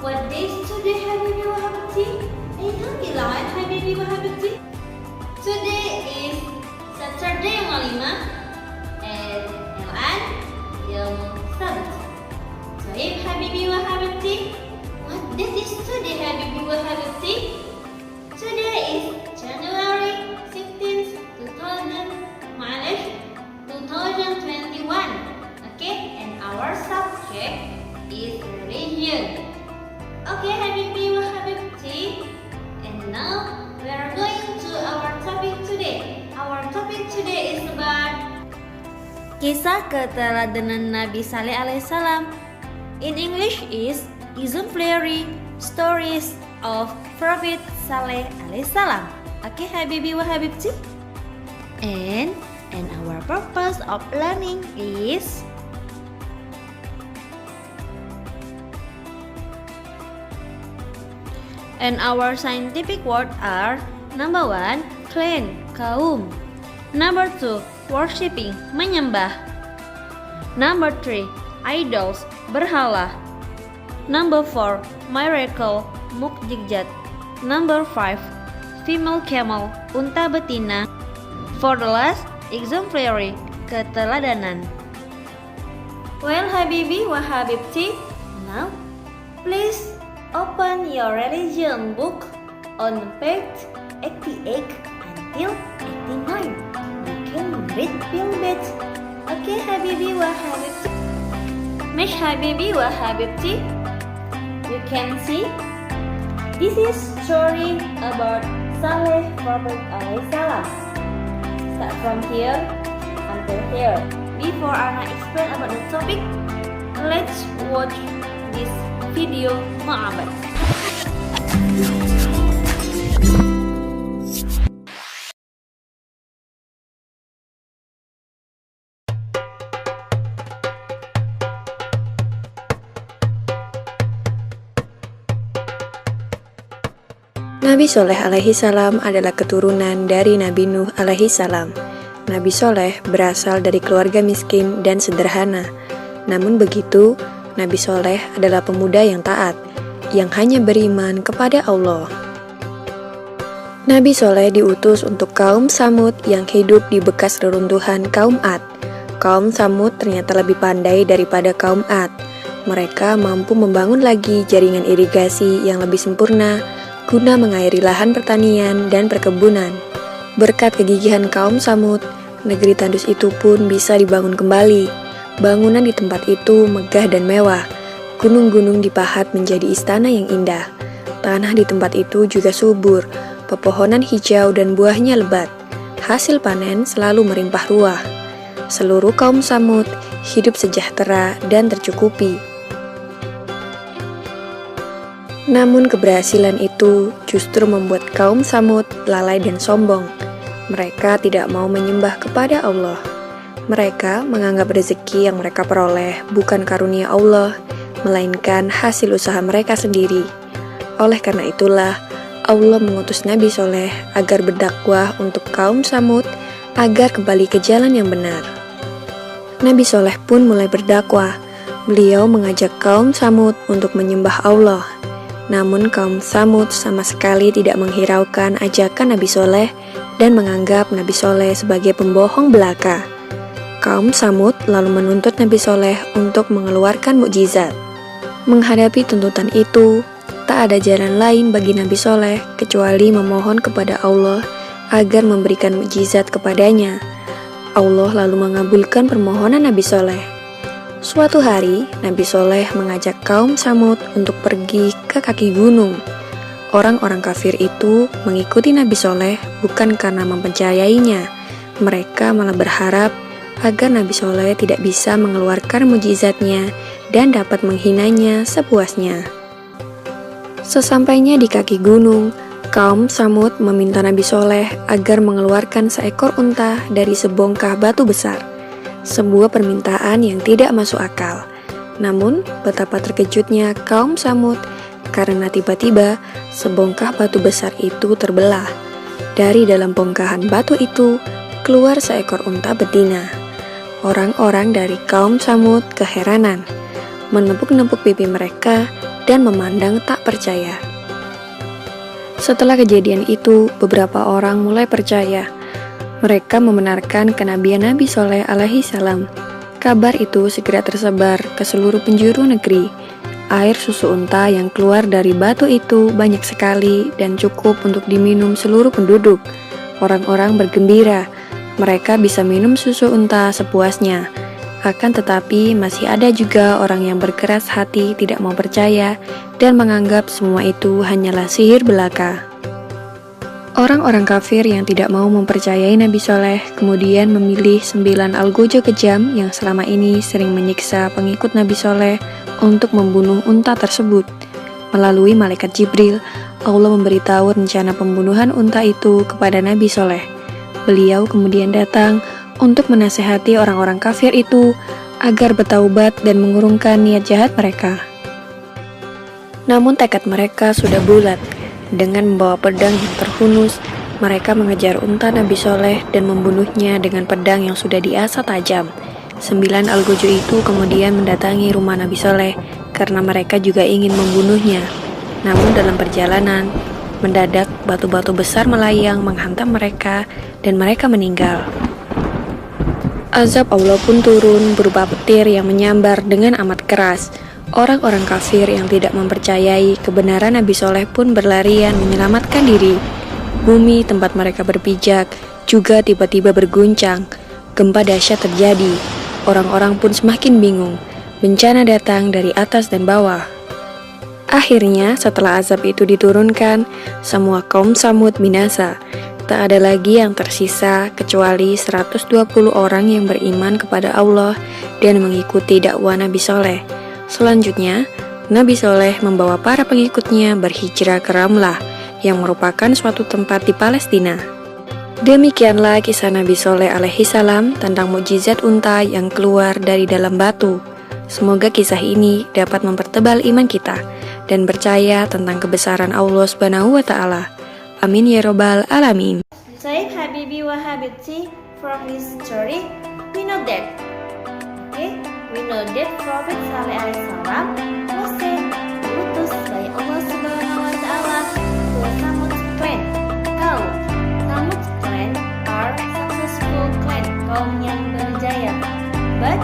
What day is today, Habibi wa Habibti? Alhamdulillah, Habibi wa Habibti. Today is Saturday yang kelima and Yom Sabt. Baik, Habibi wa Habibti. What date is today, Habibi wa Habibti? Today is January 16th, 2021. Okay, and our subject is religion. Okay, Habibi wa Habibti. And now we are going to our topic today. Our topic today is about kisah keteladanan Nabi Saleh alaihissalam. In English is exemplary stories of Prophet Saleh alaihissalam. Okay, Habibi wa Habibti. And our purpose of learning is and our scientific word are number 1, clan, kaum. Number 2, worshipping, menyembah. Number 3, idols, berhala. Number 4, miracle, mukjizat. Number 5, female camel, unta betina. For the last, exemplary, keteladanan. Well, Habibi wa Habibti, now please open your religion book on page 88 until 89. You can read till bed. Okay, Habibi wa Habibti. Miss Habibi wa Habibti, you can see this is story about Saleh Prophet alaihissalam. Start from here until here. Before Ana explain about the topic, let's watch this video ma'abad. Nabi Soleh alaihissalam adalah keturunan dari Nabi Nuh alaihissalam. Nabi Soleh berasal dari keluarga miskin dan sederhana. Namun begitu, Nabi Soleh adalah pemuda yang taat, yang hanya beriman kepada Allah. Nabi Soleh diutus untuk kaum Samud yang hidup di bekas reruntuhan kaum Ad. Kaum Samud ternyata lebih pandai daripada kaum Ad. Mereka mampu membangun lagi jaringan irigasi yang lebih sempurna guna mengairi lahan pertanian dan perkebunan. Berkat kegigihan kaum Samud, negeri tandus itu pun bisa dibangun kembali. Bangunan di tempat itu megah dan mewah. Gunung-gunung dipahat menjadi istana yang indah. Tanah di tempat itu juga subur, pepohonan hijau dan buahnya lebat. Hasil panen selalu melimpah ruah. Seluruh kaum Samud hidup sejahtera dan tercukupi. Namun keberhasilan itu justru membuat kaum Samud lalai dan sombong. Mereka tidak mau menyembah kepada Allah. Mereka menganggap rezeki yang mereka peroleh bukan karunia Allah, melainkan hasil usaha mereka sendiri. Oleh karena itulah, Allah mengutus Nabi Soleh agar berdakwah untuk kaum Samud agar kembali ke jalan yang benar. Nabi Soleh pun mulai berdakwah. Beliau mengajak kaum Samud untuk menyembah Allah. Namun kaum Samud sama sekali tidak menghiraukan ajakan Nabi Soleh dan menganggap Nabi Soleh sebagai pembohong belaka. Kaum Samud lalu menuntut Nabi Soleh untuk mengeluarkan mukjizat. Menghadapi tuntutan itu, tak ada jalan lain bagi Nabi Soleh kecuali memohon kepada Allah agar memberikan mukjizat kepadanya. Allah lalu mengabulkan permohonan Nabi Soleh. Suatu hari, Nabi Soleh mengajak kaum Samud untuk pergi ke kaki gunung. Orang-orang kafir itu mengikuti Nabi Soleh bukan karena mempercayainya. Mereka malah berharap agar Nabi Soleh tidak bisa mengeluarkan mukjizatnya dan dapat menghinanya sepuasnya. Sesampainya di kaki gunung, kaum Samud meminta Nabi Soleh agar mengeluarkan seekor unta dari sebongkah batu besar. Sebuah permintaan yang tidak masuk akal. Namun, betapa terkejutnya kaum Samud karena tiba-tiba sebongkah batu besar itu terbelah. Dari dalam bongkahan batu itu keluar seekor unta betina. Orang-orang dari kaum Samud keheranan, menepuk-nepuk pipi mereka dan memandang tak percaya. Setelah kejadian itu, beberapa orang mulai percaya. Mereka membenarkan kenabian Nabi Soleh alaihi salam. Kabar itu segera tersebar ke seluruh penjuru negeri. Air susu unta yang keluar dari batu itu banyak sekali dan cukup untuk diminum seluruh penduduk. Orang-orang bergembira, mereka bisa minum susu unta sepuasnya. Akan tetapi masih ada juga orang yang berkeras hati tidak mau percaya dan menganggap semua itu hanyalah sihir belaka. Orang-orang kafir yang tidak mau mempercayai Nabi Soleh kemudian memilih 9 algojo kejam yang selama ini sering menyiksa pengikut Nabi Soleh untuk membunuh unta tersebut. Melalui malaikat Jibril, Allah memberitahu rencana pembunuhan unta itu kepada Nabi Soleh. Beliau kemudian datang untuk menasehati orang-orang kafir itu agar bertaubat dan mengurungkan niat jahat mereka. Namun tekad mereka sudah bulat. Dengan membawa pedang yang terhunus, mereka mengejar unta Nabi Soleh dan membunuhnya dengan pedang yang sudah diasah tajam. 9 algojo itu kemudian mendatangi rumah Nabi Soleh karena mereka juga ingin membunuhnya. Namun dalam perjalanan, mendadak batu-batu besar melayang menghantam mereka dan mereka meninggal. Azab Allah pun turun berupa petir yang menyambar dengan amat keras. Orang-orang kafir yang tidak mempercayai kebenaran Nabi Soleh pun berlarian menyelamatkan diri. Bumi tempat mereka berpijak juga tiba-tiba berguncang. Gempa dahsyat terjadi. Orang-orang pun semakin bingung. Bencana datang dari atas dan bawah. Akhirnya setelah azab itu diturunkan, semua kaum Samud binasa. Tak ada lagi yang tersisa kecuali 120 orang yang beriman kepada Allah dan mengikuti dakwah Nabi Soleh. Selanjutnya, Nabi Soleh membawa para pengikutnya berhijrah ke Ramlah yang merupakan suatu tempat di Palestina. Demikianlah kisah Nabi Soleh alaihi salam tentang mukjizat unta yang keluar dari dalam batu. Semoga kisah ini dapat mempertebal iman kita dan percaya tentang kebesaran Allah Subhanahu wa Ta'ala. Amin ya Robbal Alamin. Sayyid Habibi wa Habibti, from this story, we know that Prophet Saleh alaihi salam was diutus by Allah Subhanahu wa Ta'ala to Samud clan. Samud clan are successful clan, kaum yang berjaya. But